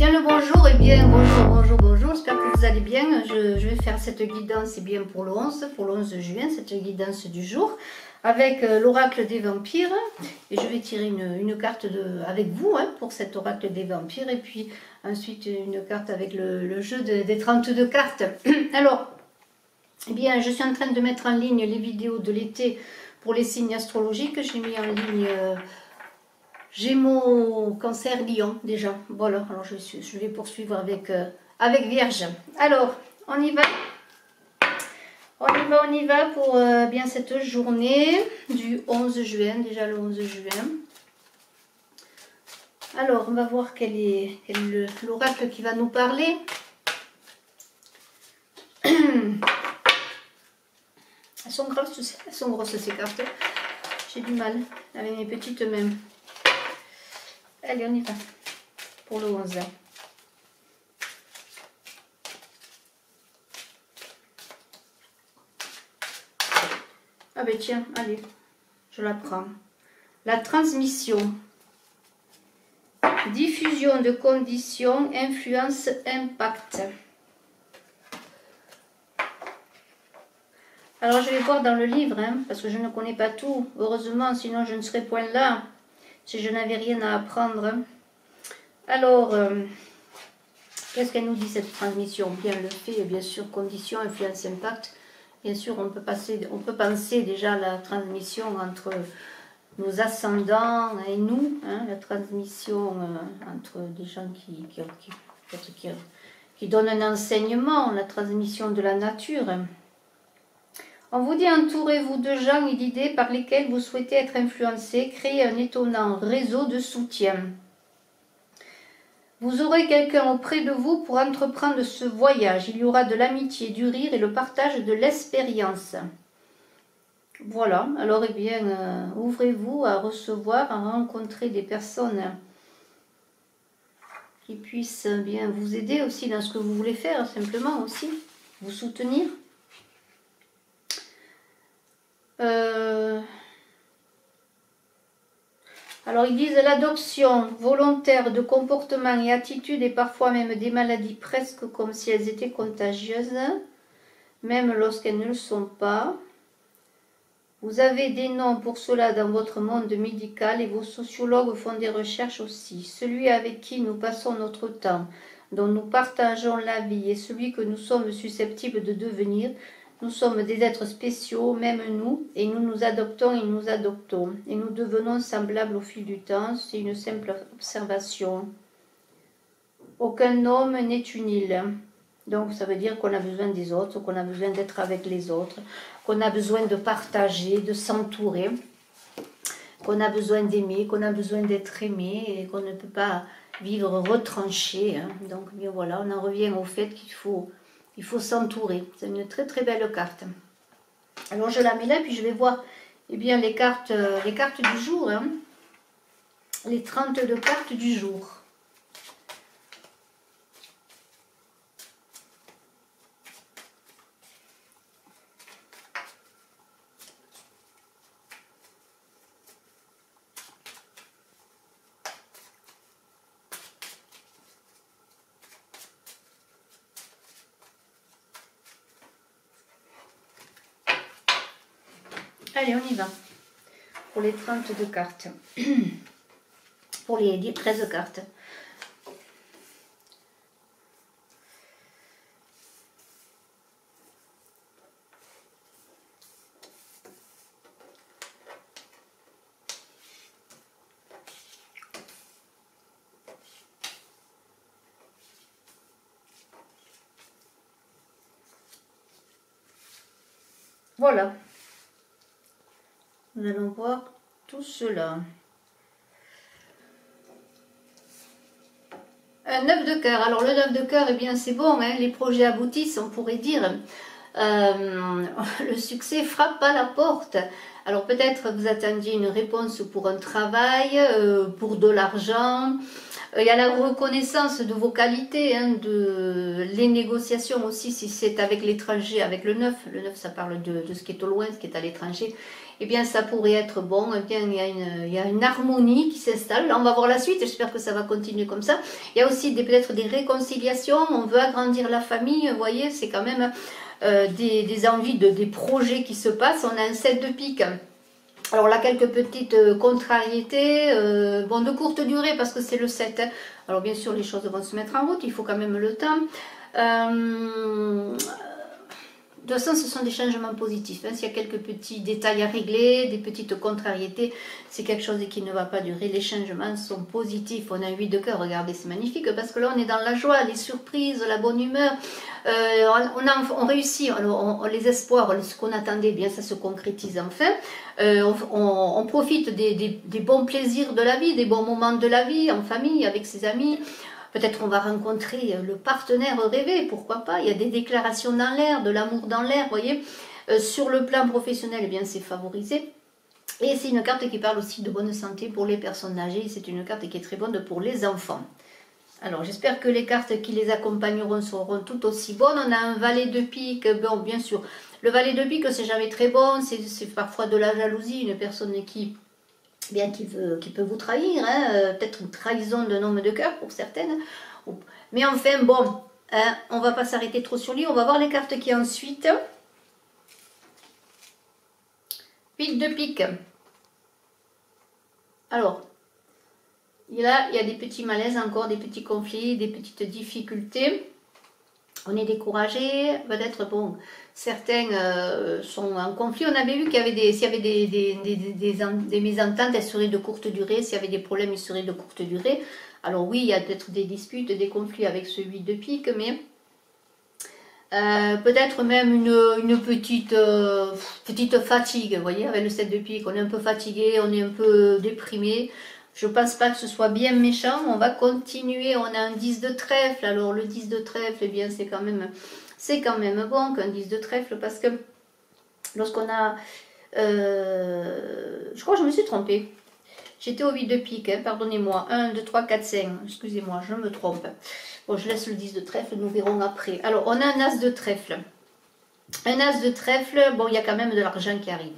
Bien le bonjour et bien bonjour, j'espère que vous allez bien. Je vais faire cette guidance bien pour le 11 juin, cette guidance du jour avec l'oracle des vampires. Et je vais tirer une carte avec vous pour cet oracle des vampires et puis ensuite une carte avec le jeu des 32 cartes. Alors, eh bien, je suis en train de mettre en ligne les vidéos de l'été pour les signes astrologiques. J'ai mis en ligne Gémeaux, Cancer, Lion déjà. Voilà, alors je vais poursuivre avec Vierge. Alors, on y va. On y va pour bien cette journée du 11 juin, déjà le 11 juin. Alors, on va voir quel est l'oracle qui va nous parler. Elles sont grosses ces cartes. J'ai du mal avec mes petites mains. Allez, on y va pour le 11. Ah ben tiens, allez, je la prends. La transmission. Diffusion de conditions, influence, impact. Alors je vais voir dans le livre, parce que je ne connais pas tout. Heureusement, sinon je ne serais point là, si je n'avais rien à apprendre. Alors, qu'est-ce qu'elle nous dit cette transmission? Bien le fait, bien sûr, conditions, influence, impact. Bien sûr, on peut penser déjà à la transmission entre nos ascendants et nous, la transmission entre des gens qui donnent un enseignement, la transmission de la nature. On vous dit, entourez-vous de gens et d'idées par lesquelles vous souhaitez être influencé, créez un étonnant réseau de soutien. Vous aurez quelqu'un auprès de vous pour entreprendre ce voyage. Il y aura de l'amitié, du rire et le partage de l'expérience. Voilà, alors eh bien, ouvrez-vous à recevoir, à rencontrer des personnes qui puissent bien vous aider aussi dans ce que vous voulez faire, simplement aussi, vous soutenir. Alors ils disent l'adoption volontaire de comportements et attitudes et parfois même des maladies presque comme si elles étaient contagieuses, même lorsqu'elles ne le sont pas. Vous avez des noms pour cela dans votre monde médical et vos sociologues font des recherches aussi. Celui avec qui nous passons notre temps, dont nous partageons la vie et celui que nous sommes susceptibles de devenir. Nous sommes des êtres spéciaux, même nous, et nous nous adoptons et nous adoptons. Et nous devenons semblables au fil du temps, c'est une simple observation. Aucun homme n'est une île. Donc ça veut dire qu'on a besoin des autres, qu'on a besoin d'être avec les autres, qu'on a besoin de partager, de s'entourer, qu'on a besoin d'aimer, qu'on a besoin d'être aimé et qu'on ne peut pas vivre retranché. Donc bien voilà, on en revient au fait qu'il faut s'entourer. C'est une très très belle carte. Alors je la mets là, puis je vais voir bien, les cartes du jour. Les 32 cartes du jour. Allez, on y va. Pour les 32 cartes. Pour les 13 cartes. Voilà. Nous allons voir tout cela. Un 9 de cœur. Alors le 9 de cœur, eh bien c'est bon, les projets aboutissent, on pourrait dire. le succès frappe à la porte. Alors peut-être vous attendiez une réponse pour un travail, pour de l'argent. Il y a la reconnaissance de vos qualités, hein, de les négociations aussi, si c'est avec l'étranger, avec le 9. Le 9, ça parle de ce qui est au loin, ce qui est à l'étranger. Eh bien, ça pourrait être bon. Eh bien, il y a une harmonie qui s'installe. Là, on va voir la suite. J'espère que ça va continuer comme ça. Il y a aussi peut-être des réconciliations. On veut agrandir la famille. Vous voyez, c'est quand même des envies, des projets qui se passent. On a un 7 de pique. Alors là, quelques petites contrariétés, bon, de courte durée parce que c'est le 7. Hein. Alors bien sûr, les choses vont se mettre en route, il faut quand même le temps. De toute façon, ce sont des changements positifs. Hein. S'il y a quelques petits détails à régler, des petites contrariétés, c'est quelque chose qui ne va pas durer. Les changements sont positifs. On a 8 de cœur, regardez, c'est magnifique parce que là, on est dans la joie, les surprises, la bonne humeur. On réussit, alors les espoirs, ce qu'on attendait, bien ça se concrétise enfin. On profite des bons plaisirs de la vie, des bons moments de la vie, en famille, avec ses amis. Peut-être on va rencontrer le partenaire rêvé, pourquoi pas. Il y a des déclarations dans l'air, de l'amour dans l'air, vous voyez. Sur le plan professionnel, eh bien c'est favorisé. Et c'est une carte qui parle aussi de bonne santé pour les personnes âgées. C'est une carte qui est très bonne pour les enfants. Alors j'espère que les cartes qui les accompagneront seront tout aussi bonnes. On a un valet de pique, bon bien sûr. Le valet de pique c'est jamais très bon, c'est parfois de la jalousie, une personne qui peut vous trahir, hein, peut-être une trahison d'un homme de cœur pour certaines. Mais enfin, bon, hein, on ne va pas s'arrêter trop sur lui. On va voir les cartes qui ensuite. 8 de pique. Alors, là, il y a des petits malaises encore, des petits conflits, des petites difficultés. On est découragé, peut-être, bon, certains sont en conflit. On avait vu qu'il y avait s'il y avait des mésententes, elles seraient de courte durée. S'il y avait des problèmes, ils seraient de courte durée. Alors oui, il y a peut-être des disputes, des conflits avec ce 8 de pique, mais peut-être même une petite fatigue. Vous voyez, avec le 7 de pique, on est un peu fatigué, on est un peu déprimé. Je ne pense pas que ce soit bien méchant. On va continuer. On a un 10 de trèfle. Alors le 10 de trèfle, eh bien c'est quand même bon qu'un 10 de trèfle parce que lorsqu'on a... je crois que je me suis trompée. J'étais au 8 de pique, hein, pardonnez-moi. 1, 2, 3, 4, 5. Excusez-moi, je me trompe. Bon, je laisse le 10 de trèfle, nous verrons après. Alors, on a un as de trèfle. Un as de trèfle, bon, il y a quand même de l'argent qui arrive.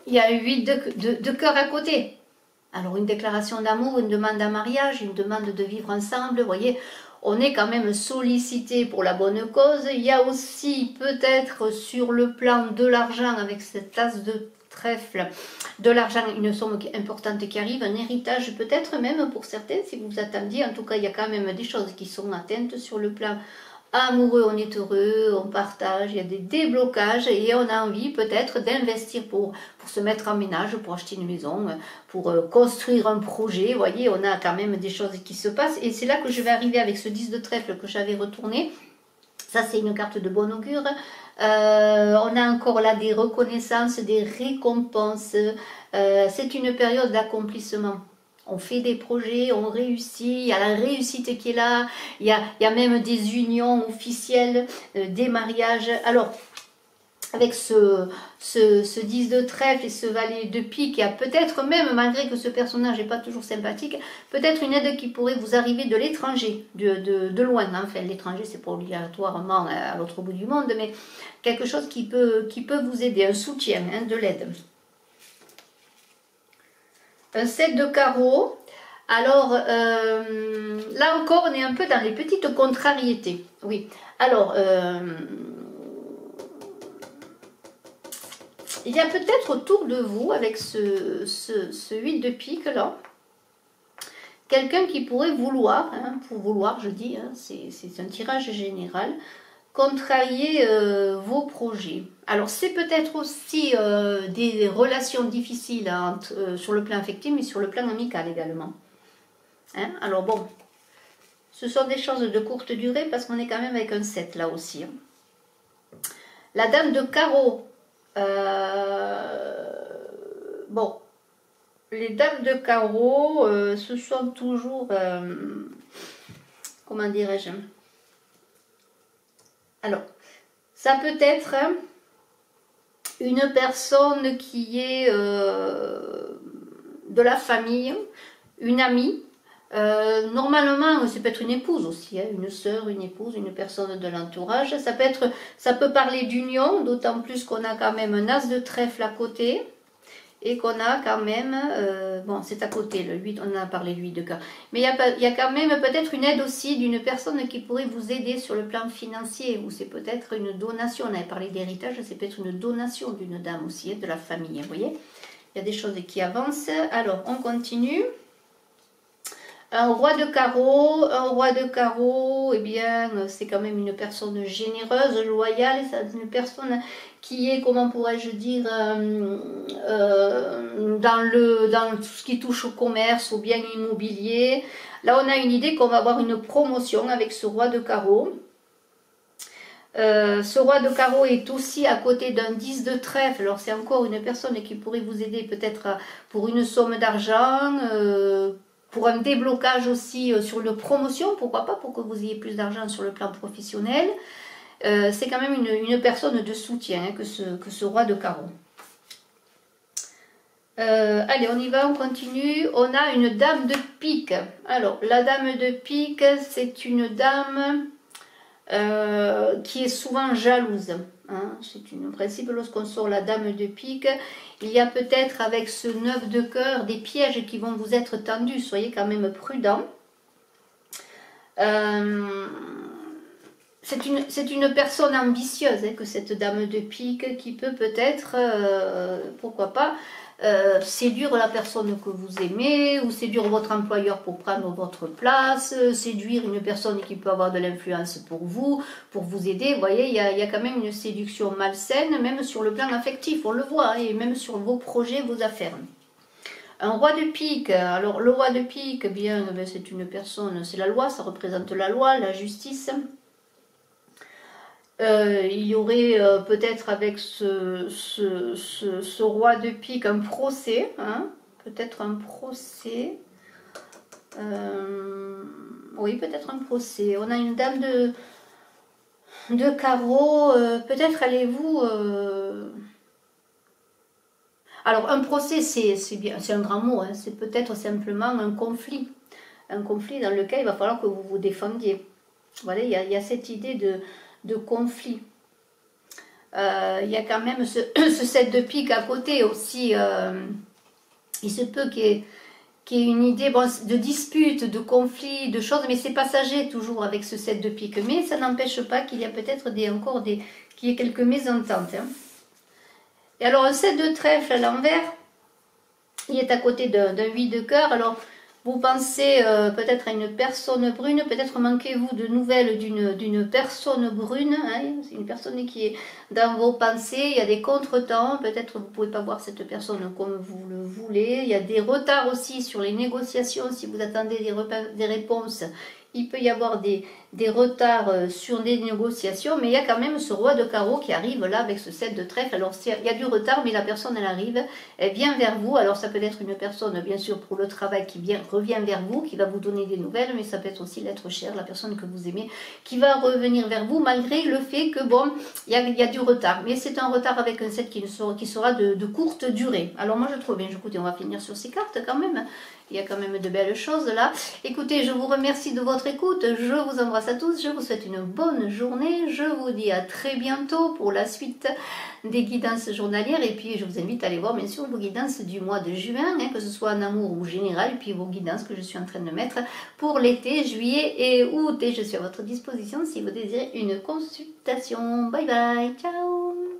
Il y a 8 de cœur à côté. Alors, une déclaration d'amour, une demande en mariage, une demande de vivre ensemble. Vous voyez, on est quand même sollicité pour la bonne cause. Il y a aussi peut-être sur le plan de l'argent avec cet as de trèfle, de l'argent, une somme importante qui arrive, un héritage peut-être même pour certains, si vous vous attendiez. En tout cas, il y a quand même des choses qui sont atteintes sur le plan amoureux, on est heureux, on partage, il y a des déblocages et on a envie peut-être d'investir pour se mettre en ménage, pour acheter une maison, pour construire un projet. Vous voyez, on a quand même des choses qui se passent et c'est là que je vais arriver avec ce 10 de trèfle que j'avais retourné. Ça, c'est une carte de bon augure. On a encore là des reconnaissances, des récompenses. C'est une période d'accomplissement. On fait des projets, on réussit, il y a la réussite qui est là, il y a même des unions officielles, des mariages. Alors, avec ce 10 de trèfle et ce valet de pique, il y a peut-être même, malgré que ce personnage n'est pas toujours sympathique, peut-être une aide qui pourrait vous arriver de l'étranger, de loin. Enfin, l'étranger, c'est pas obligatoirement à l'autre bout du monde, mais quelque chose qui peut vous aider, un soutien, hein, de l'aide. Un 7 de carreau. Alors, là encore, on est un peu dans les petites contrariétés. Oui, alors, il y a peut-être autour de vous, avec ce 8 de pique là, quelqu'un qui pourrait vouloir, hein, pour vouloir, je dis, hein, c'est un tirage général, contrarier vos projets. Alors c'est peut-être aussi des relations difficiles sur le plan affectif, mais sur le plan amical également. Hein? Alors bon, ce sont des choses de courte durée parce qu'on est quand même avec un 7 là aussi. Hein. La dame de carreau. Bon, les dames de carreau, ce sont toujours, comment dirais-je, Alors, ça peut être une personne qui est de la famille, une amie. Normalement, ça peut être une épouse aussi, hein, une sœur, une épouse, une personne de l'entourage. Ça peut parler d'union, d'autant plus qu'on a quand même un as de trèfle à côté. Et qu'on a quand même, bon c'est à côté, le 8, on en a parlé lui de cœur, mais il y a quand même peut-être une aide aussi d'une personne qui pourrait vous aider sur le plan financier, ou c'est peut-être une donation, on avait parlé d'héritage, c'est peut-être une donation d'une dame aussi, de la famille, vous voyez, il y a des choses qui avancent. Alors on continue. Un roi de carreau, eh bien, c'est quand même une personne généreuse, loyale, c'est une personne qui est, comment pourrais-je dire, dans tout ce qui touche au commerce, au bien immobilier. Là, on a une idée qu'on va avoir une promotion avec ce roi de carreau. Ce roi de carreau est aussi à côté d'un 10 de trèfle. Alors, c'est encore une personne qui pourrait vous aider peut-être pour une somme d'argent, pour un déblocage aussi sur une promotion, pourquoi pas, pour que vous ayez plus d'argent sur le plan professionnel. C'est quand même une personne de soutien hein, que ce roi de carreau. Allez, on y va, on continue. On a une dame de pique. Alors, la dame de pique, c'est une dame qui est souvent jalouse. Hein. C'est un principe, lorsqu'on sort la dame de pique, il y a peut-être avec ce 9 de cœur des pièges qui vont vous être tendus. Soyez quand même prudents. C'est une personne ambitieuse, hein, que cette dame de pique, qui peut peut-être, pourquoi pas, séduire la personne que vous aimez, ou séduire votre employeur pour prendre votre place, séduire une personne qui peut avoir de l'influence pour vous aider. Vous voyez, il y a quand même une séduction malsaine, même sur le plan affectif, on le voit, hein, et même sur vos projets, vos affaires. Un roi de pique, alors le roi de pique, bien, c'est une personne, c'est la loi, ça représente la loi, la justice. Il y aurait peut-être avec ce roi de pique un procès, hein, peut-être un procès, oui peut-être un procès. On a une dame de carreau, peut-être allez-vous... Alors un procès c'est bien, c'est un grand mot, hein, c'est peut-être simplement un conflit dans lequel il va falloir que vous vous défendiez. Voilà, il y a cette idée de conflit. Il y a quand même ce 7 de pique à côté aussi. Il se peut qu'il y ait une idée de dispute, de conflit, de choses, mais c'est passager toujours avec ce 7 de pique. Mais ça n'empêche pas qu'il y a peut-être qu'il y ait quelques mésententes. Hein. Et alors un 7 de trèfle à l'envers, il est à côté d'un 8 de cœur. Alors vous pensez peut-être à une personne brune, peut-être manquez-vous de nouvelles d'une personne brune, hein, c'est une personne qui est dans vos pensées, il y a des contretemps, peut-être vous ne pouvez pas voir cette personne comme vous le voulez, il y a des retards aussi sur les négociations, si vous attendez des réponses, il peut y avoir des retards sur des négociations, mais il y a quand même ce roi de carreau qui arrive là avec ce 7 de trèfle. Alors il y a du retard, mais la personne elle arrive, elle vient vers vous. Alors ça peut être une personne bien sûr pour le travail qui revient vers vous, qui va vous donner des nouvelles, mais ça peut être aussi l'être cher, la personne que vous aimez, qui va revenir vers vous malgré le fait que bon, il y a du retard. Mais c'est un retard avec un 7 qui sera de courte durée. Alors moi je trouve bien, écoutez, on va finir sur ces cartes quand même. Il y a quand même de belles choses là. Écoutez, je vous remercie de votre écoute. Je vous embrasse à tous. Je vous souhaite une bonne journée. Je vous dis à très bientôt pour la suite des guidances journalières. Et puis, je vous invite à aller voir, bien sûr, vos guidances du mois de juin, hein, que ce soit en amour ou général. Et puis, vos guidances que je suis en train de mettre pour l'été, juillet et août. Et je suis à votre disposition si vous désirez une consultation. Bye bye. Ciao.